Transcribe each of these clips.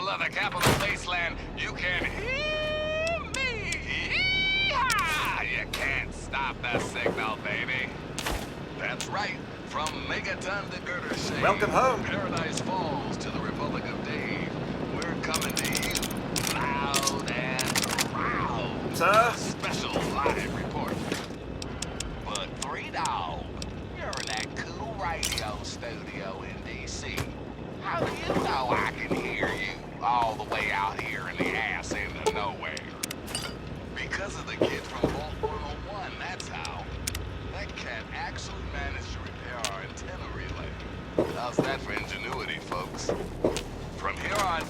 middle of the capital wasteland, you can hear me. Yee-haw! You can't stop the signal, baby. That's right. From Megaton to Girder Shade. Welcome home. Paradise Falls to the Republic of Dave. We're coming to you loud and proud. Sir? Special live report. But Three Dog, you're in that cool radio studio in D.C. How do you know I can hear you all the way out here in the ass end of nowhere? Because of the kid from Vault 101, that's how. That cat actually managed to repair our antenna relay. How's that for ingenuity, folks? From here on...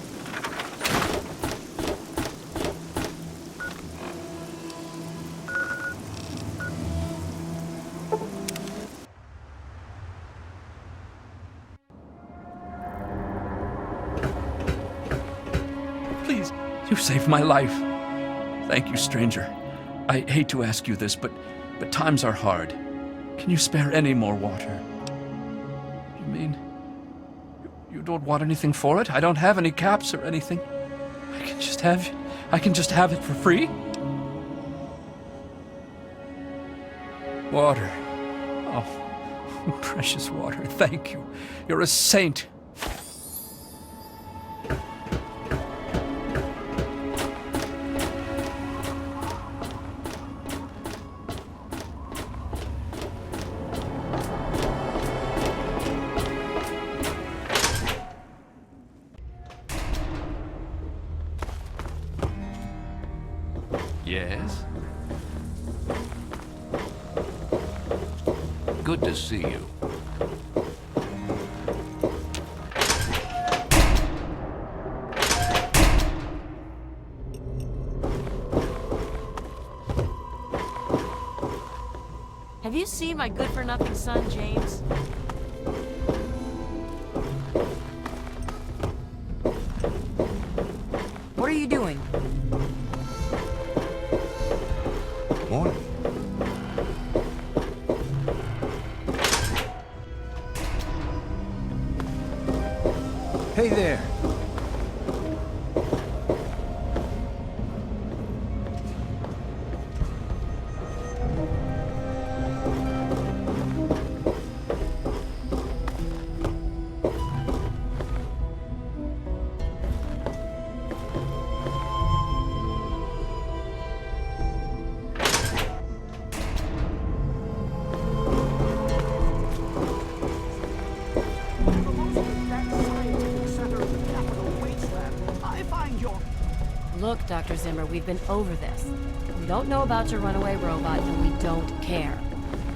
Please, you saved my life. Thank you, stranger. I hate to ask you this, but times are hard. Can you spare any more water? You mean you don't want anything for it? I don't have any caps or anything. I can just have it for free? Water. Oh, precious water. Thank you. You're a saint. Yes? Good to see you. Have you seen my good-for-nothing son, James? What are you doing? Morning. Hey there. Look, Dr. Zimmer, we've been over this. We don't know about your runaway robot, and we don't care.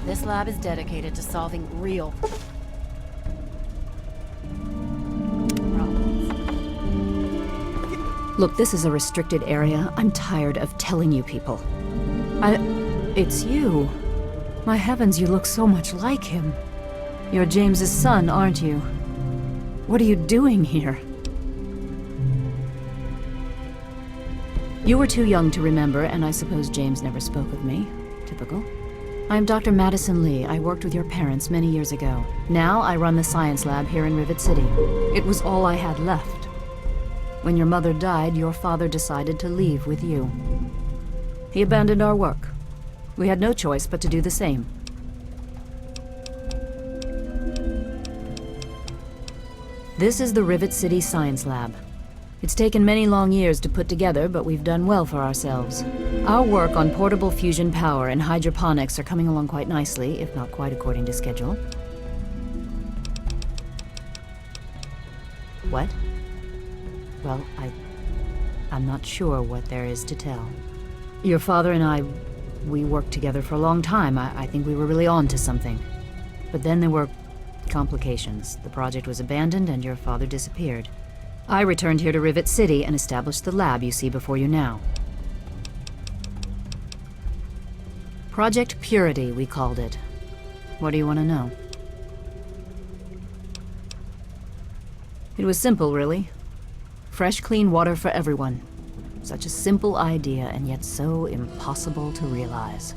This lab is dedicated to solving real problems. Look, this is a restricted area. I'm tired of telling you people. It's you. My heavens, you look so much like him. You're James's son, aren't you? What are you doing here? You were too young to remember, and I suppose James never spoke of me. Typical. I'm Dr. Madison Lee. I worked with your parents many years ago. Now I run the science lab here in Rivet City. It was all I had left. When your mother died, your father decided to leave with you. He abandoned our work. We had no choice but to do the same. This is the Rivet City Science Lab. It's taken many long years to put together, but we've done well for ourselves. Our work on portable fusion power and hydroponics are coming along quite nicely, if not quite according to schedule. What? Well, I'm not sure what there is to tell. Your father and I, we worked together for a long time. I think we were really on to something. But then there were complications. The project was abandoned and your father disappeared. I returned here to Rivet City and established the lab you see before you now. Project Purity, we called it. What do you want to know? It was simple, really. Fresh, clean water for everyone. Such a simple idea, and yet so impossible to realize.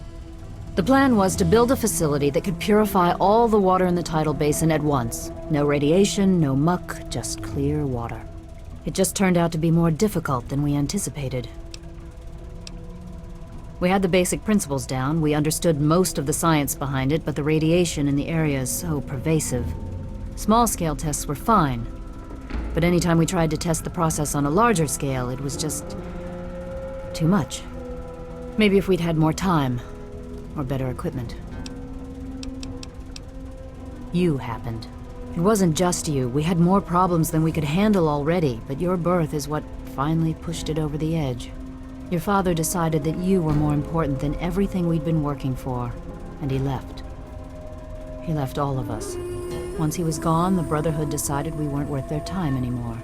The plan was to build a facility that could purify all the water in the tidal basin at once. No radiation, no muck, just clear water. It just turned out to be more difficult than we anticipated. We had the basic principles down, we understood most of the science behind it, but the radiation in the area is so pervasive. Small-scale tests were fine, but anytime we tried to test the process on a larger scale, it was just too much. Maybe if we'd had more time, or better equipment. You happened. It wasn't just you. We had more problems than we could handle already, but your birth is what finally pushed it over the edge. Your father decided that you were more important than everything we'd been working for, and he left. He left all of us. Once he was gone, the Brotherhood decided we weren't worth their time anymore.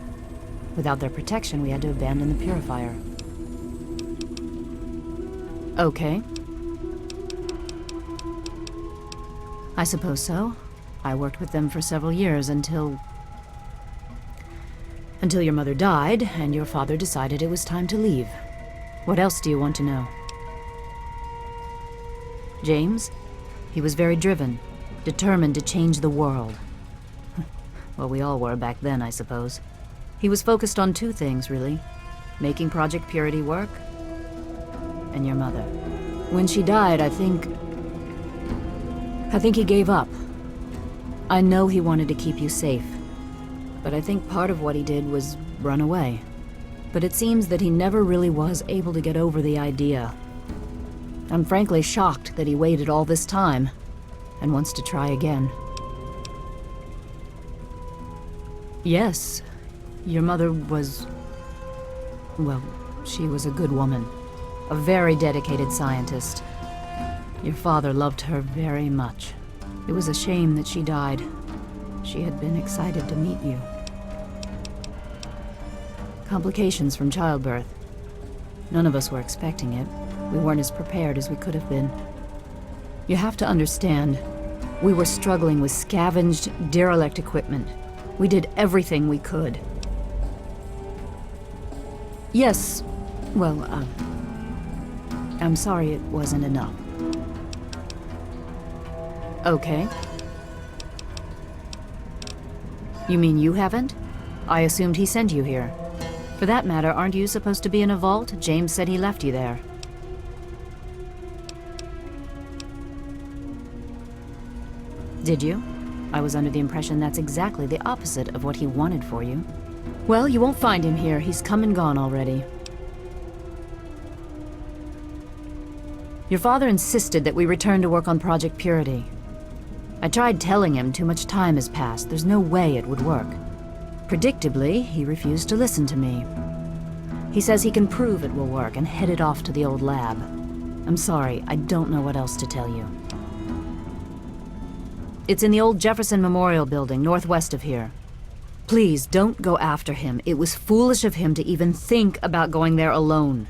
Without their protection, we had to abandon the Purifier. Okay. I suppose so. I worked with them for several years until your mother died, and your father decided it was time to leave. What else do you want to know? James? He was very driven, determined to change the world. Well, we all were back then, I suppose. He was focused on two things, really. Making Project Purity work, and your mother. When she died, I think he gave up. I know he wanted to keep you safe, but I think part of what he did was run away. But it seems that he never really was able to get over the idea. I'm frankly shocked that he waited all this time, and wants to try again. Yes, your mother was... well, she was a good woman. A very dedicated scientist. Your father loved her very much. It was a shame that she died. She had been excited to meet you. Complications from childbirth. None of us were expecting it. We weren't as prepared as we could have been. You have to understand, we were struggling with scavenged, derelict equipment. We did everything we could. Yes, well, I'm sorry it wasn't enough. Okay. You mean you haven't? I assumed he sent you here. For that matter, aren't you supposed to be in a vault? James said he left you there. Did you? I was under the impression that's exactly the opposite of what he wanted for you. Well, you won't find him here. He's come and gone already. Your father insisted that we return to work on Project Purity. I tried telling him too much time has passed. There's no way it would work. Predictably, he refused to listen to me. He says he can prove it will work and headed off to the old lab. I'm sorry, I don't know what else to tell you. It's in the old Jefferson Memorial Building, northwest of here. Please, don't go after him. It was foolish of him to even think about going there alone.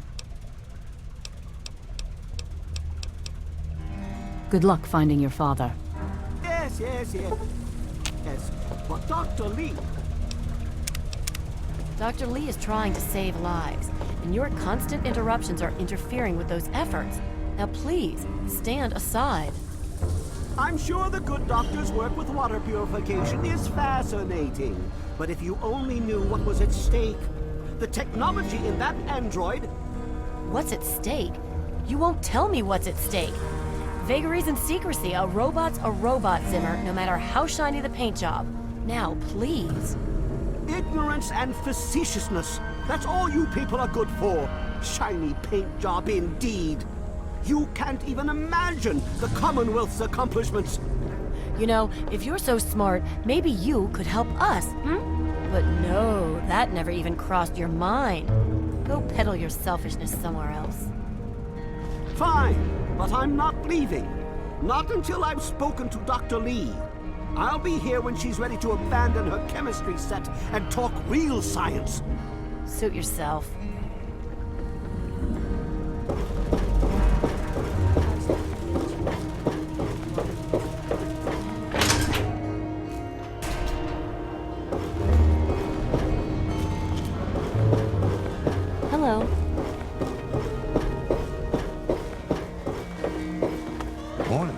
Good luck finding your father. Yes. Yes, but Dr. Lee... Dr. Lee is trying to save lives, and your constant interruptions are interfering with those efforts. Now please, stand aside. I'm sure the good doctor's work with water purification is fascinating. But if you only knew what was at stake, the technology in that android... What's at stake? You won't tell me what's at stake. Vagaries and secrecy. A robot's a robot, Zimmer, no matter how shiny the paint job. Now, please. Ignorance and facetiousness. That's all you people are good for. Shiny paint job indeed. You can't even imagine the Commonwealth's accomplishments. You know, if you're so smart, maybe you could help us, But no, that never even crossed your mind. Go peddle your selfishness somewhere else. Fine, but I'm not leaving. Not until I've spoken to Dr. Lee. I'll be here when she's ready to abandon her chemistry set and talk real science. Suit yourself. Hello. Morning.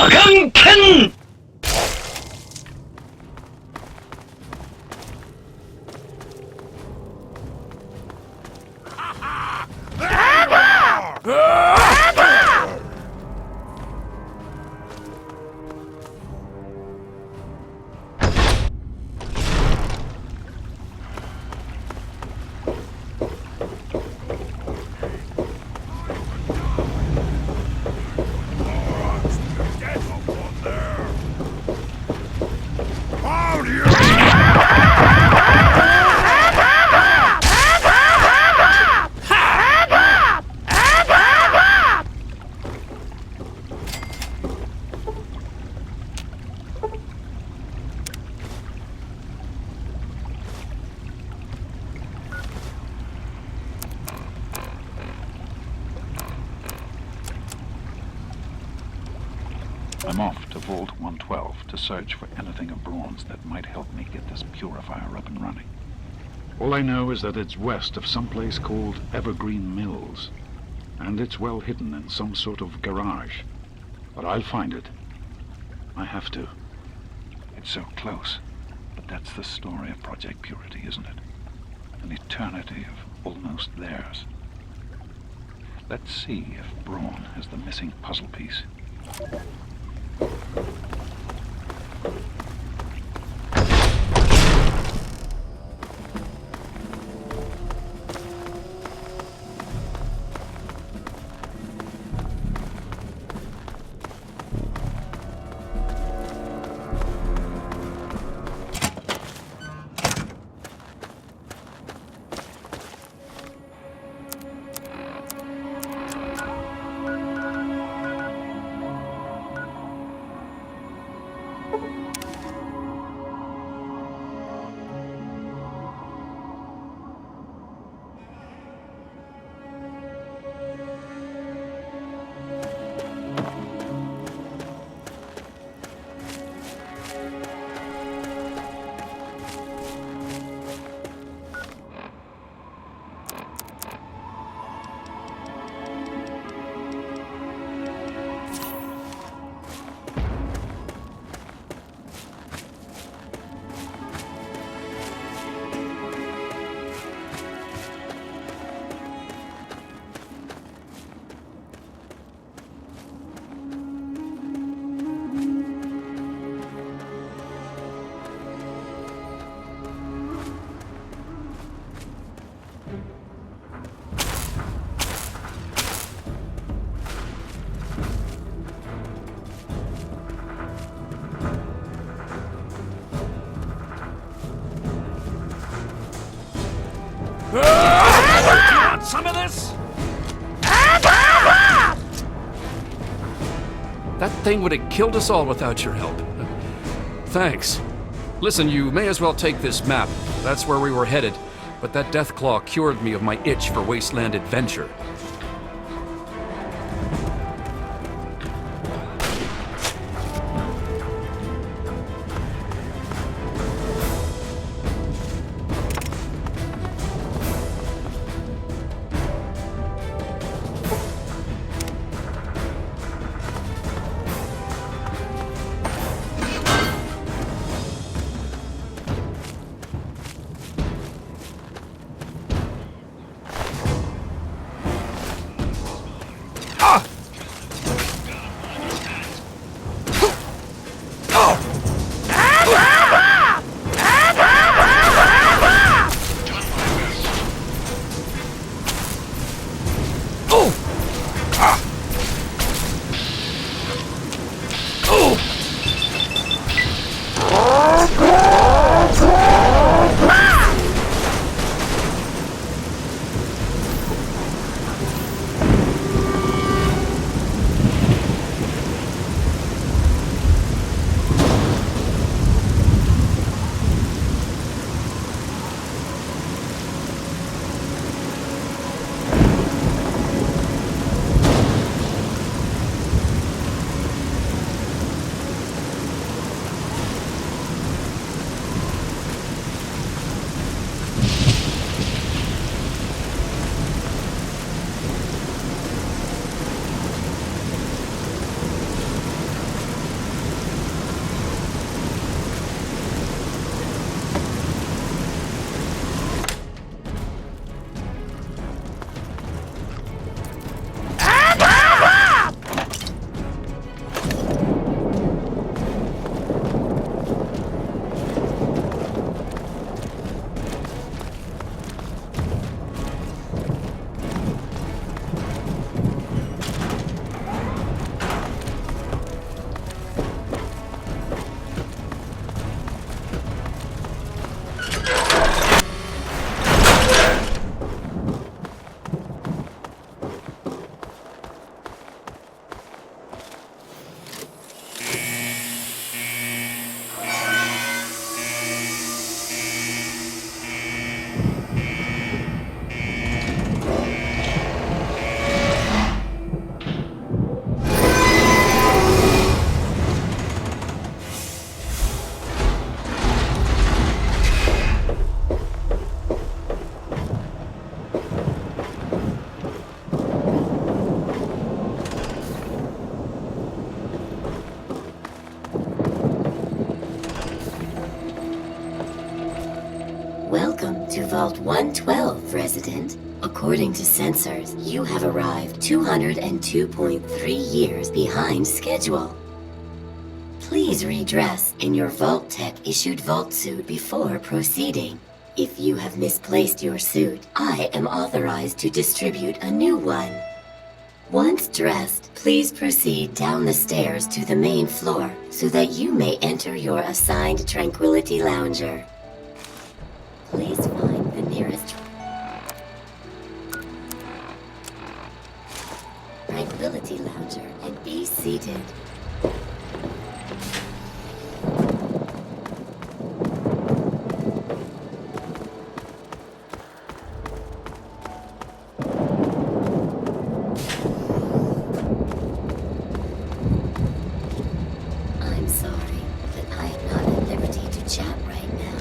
左官剣。I'm off to Vault 112 to search for anything of bronze that might help me get this purifier up and running. All I know is that it's west of some place called Evergreen Mills, and it's well hidden in some sort of garage. But I'll find it. I have to. It's so close, but that's the story of Project Purity, isn't it? An eternity of almost theirs. Let's see if Braun has the missing puzzle piece. Some of this? That thing would have killed us all without your help. Thanks. Listen, you may as well take this map. That's where we were headed. But that Deathclaw cured me of my itch for wasteland adventure. to Vault 112, resident. According to sensors, you have arrived 202.3 years behind schedule. Please redress in your Vault Tech issued Vault suit before proceeding. If you have misplaced your suit, I am authorized to distribute a new one. Once dressed, please proceed down the stairs to the main floor so that you may enter your assigned Tranquility Lounger. Please find the nearest Tranquility Lounger and be seated. I'm sorry, but I am not at liberty to chat right now.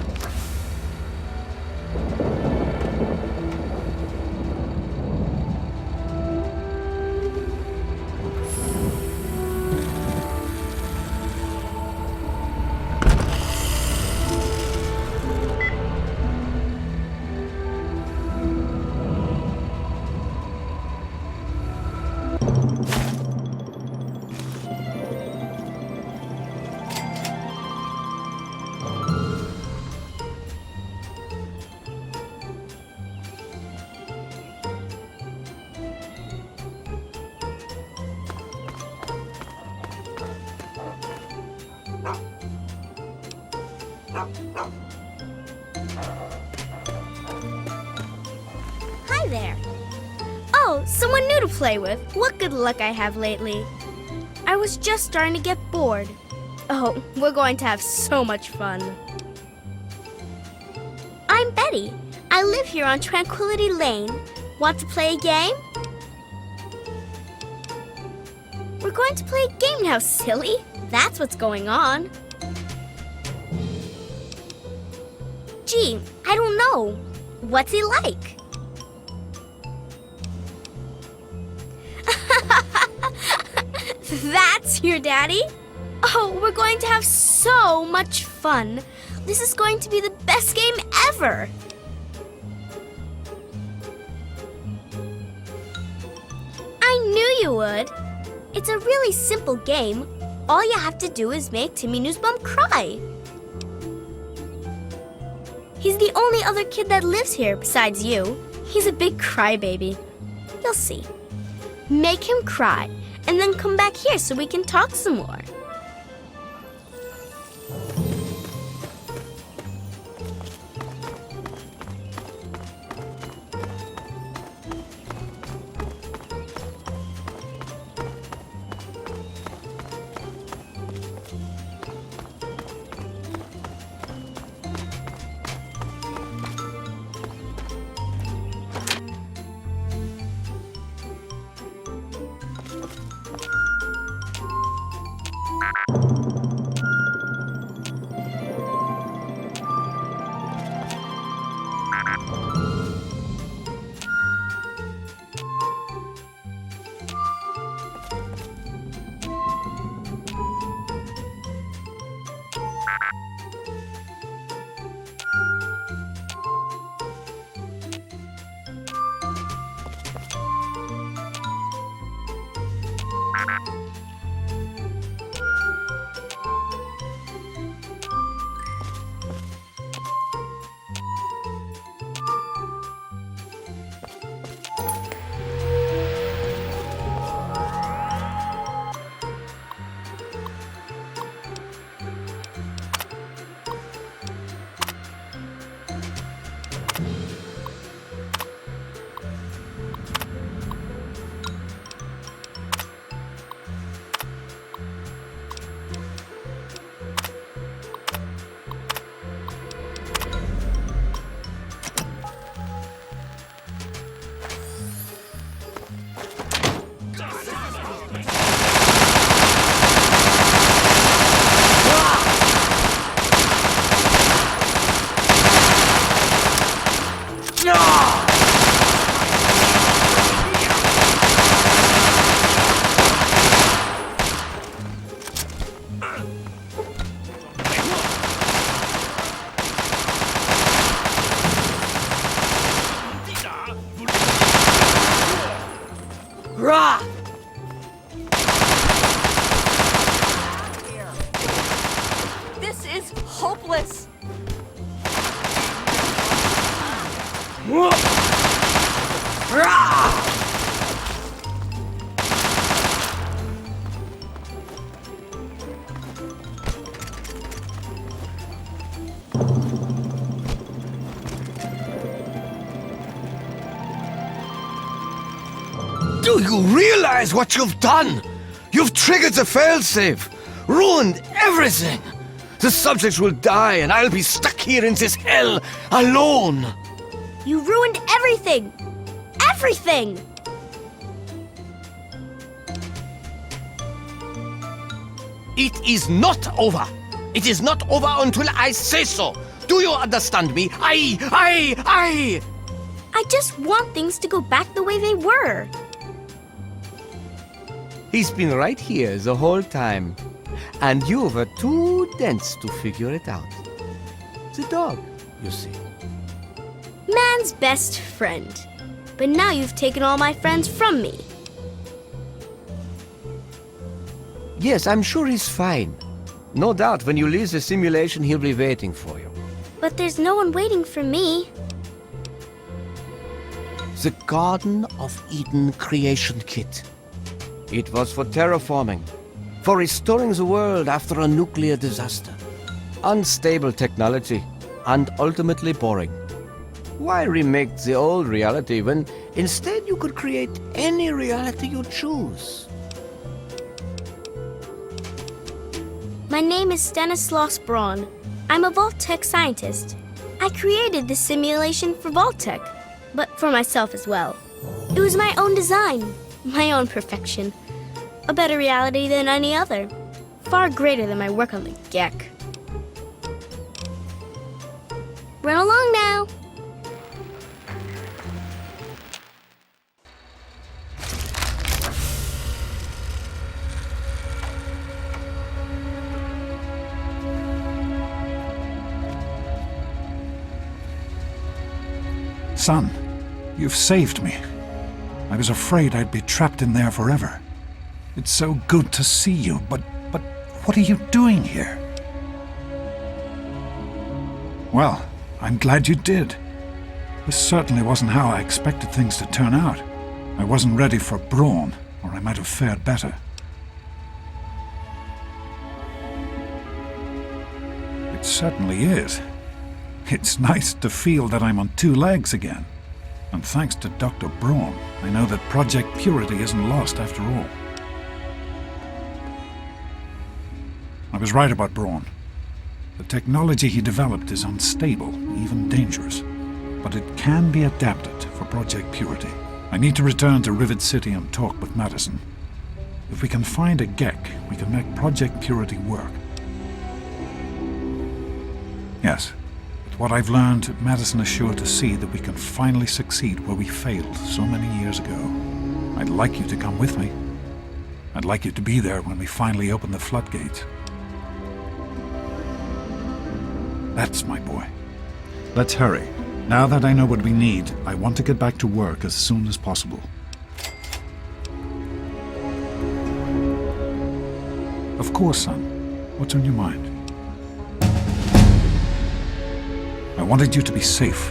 Hi there. Oh, someone new to play with. What good luck I have lately. I was just starting to get bored. Oh, we're going to have so much fun. I'm Betty. I live here on Tranquility Lane. Want to play a game? We're going to play a game now, silly. That's what's going on. Gee, I don't know. What's he like? That's your daddy? Oh, we're going to have so much fun. This is going to be the best game ever. I knew you would. It's a really simple game. All you have to do is make Timmy Newsbum cry. He's the only other kid that lives here besides you. He's a big crybaby. You'll see. Make him cry, and then come back here so we can talk some more. is hopeless. Do you realize what you've done? You've triggered the failsafe, ruined everything. The subjects will die and I'll be stuck here in this hell alone. You ruined everything! Everything! It is not over. It is not over until I say so. Do you understand me? I just want things to go back the way they were. He's been right here the whole time. And you were too dense to figure it out. The dog, you see. Man's best friend. But now you've taken all my friends from me. Yes, I'm sure he's fine. No doubt when you leave the simulation, he'll be waiting for you. But there's no one waiting for me. The Garden of Eden creation kit. It was for terraforming, for restoring the world after a nuclear disaster. Unstable technology, and ultimately boring. Why remake the old reality when instead you could create any reality you choose? My name is Stanislaus Braun. I'm a Vault-Tec scientist. I created this simulation for Vault-Tec, but for myself as well. It was my own design, my own perfection. A better reality than any other. Far greater than my work on the Gek. Run along now! Son, you've saved me. I was afraid I'd be trapped in there forever. It's so good to see you, but what are you doing here? Well, I'm glad you did. This certainly wasn't how I expected things to turn out. I wasn't ready for Braun, or I might have fared better. It certainly is. It's nice to feel that I'm on two legs again. And thanks to Dr. Braun, I know that Project Purity isn't lost after all. I was right about Braun. The technology he developed is unstable, even dangerous. But it can be adapted for Project Purity. I need to return to Rivet City and talk with Madison. If we can find a Gek, we can make Project Purity work. Yes. With what I've learned, Madison is sure to see that we can finally succeed where we failed so many years ago. I'd like you to come with me. I'd like you to be there when we finally open the floodgates. That's my boy. Let's hurry. Now that I know what we need, I want to get back to work as soon as possible. Of course, son. What's on your mind? I wanted you to be safe.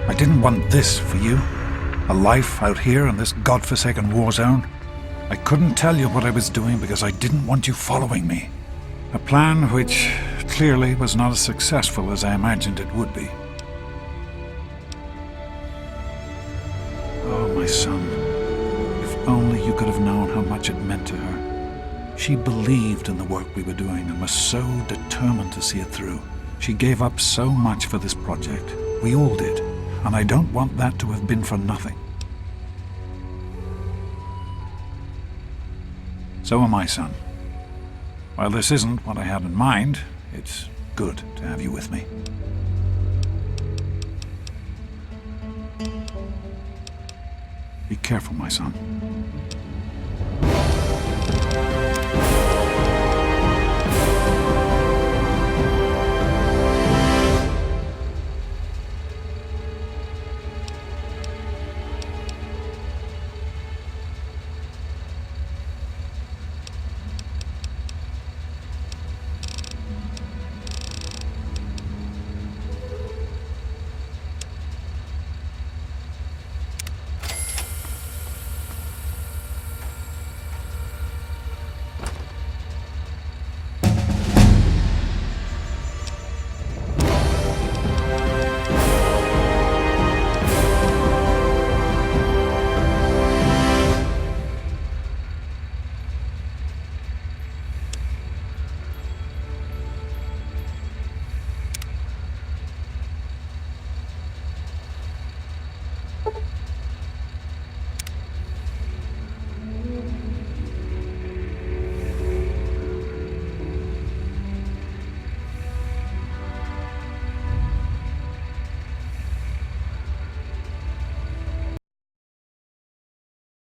I didn't want this for you. A life out here in this godforsaken war zone. I couldn't tell you what I was doing because I didn't want you following me. A plan which clearly was not as successful as I imagined it would be. Oh, my son. If only you could have known how much it meant to her. She believed in the work we were doing and was so determined to see it through. She gave up so much for this project. We all did. And I don't want that to have been for nothing. So am I, son. While this isn't what I had in mind, it's good to have you with me. Be careful, my son.